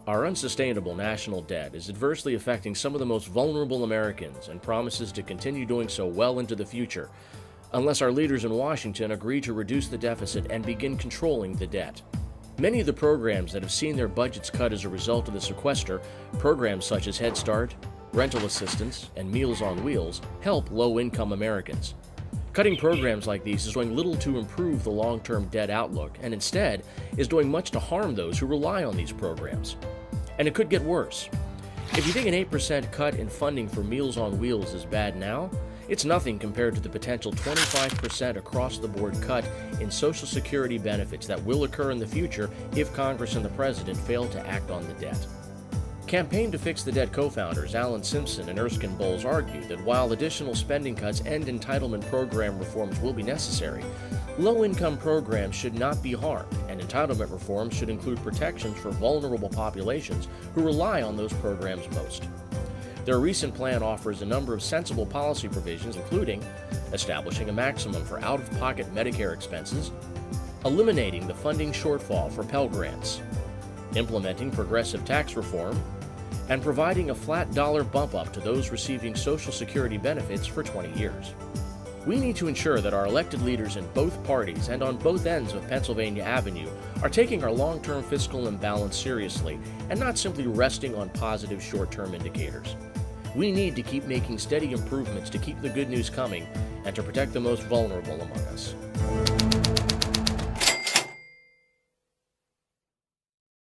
Our unsustainable national debt is adversely affecting some of the most vulnerable Americans and promises to continue doing so well into the future, unless our leaders in Washington agree to reduce the deficit and begin controlling the debt. Many of the programs that have seen their budgets cut as a result of the sequester, programs such as Head Start, rental assistance, and Meals on Wheels, help low-income Americans. Cutting programs like these is doing little to improve the long-term debt outlook, and instead is doing much to harm those who rely on these programs. And it could get worse. If you think an 8% cut in funding for Meals on Wheels is bad now, it's nothing compared to the potential 25% across-the-board cut in Social Security benefits that will occur in the future if Congress and the President fail to act on the debt. Campaign to Fix the Debt co-founders Alan Simpson and Erskine Bowles argue that while additional spending cuts and entitlement program reforms will be necessary, low-income programs should not be harmed, and entitlement reforms should include protections for vulnerable populations who rely on those programs most. Their recent plan offers a number of sensible policy provisions, including establishing a maximum for out-of-pocket Medicare expenses, eliminating the funding shortfall for Pell Grants, implementing progressive tax reform, and providing a flat dollar bump up to those receiving Social Security benefits for 20 years. We need to ensure that our elected leaders in both parties and on both ends of Pennsylvania Avenue are taking our long-term fiscal imbalance seriously and not simply resting on positive short-term indicators. We need to keep making steady improvements to keep the good news coming and to protect the most vulnerable among us.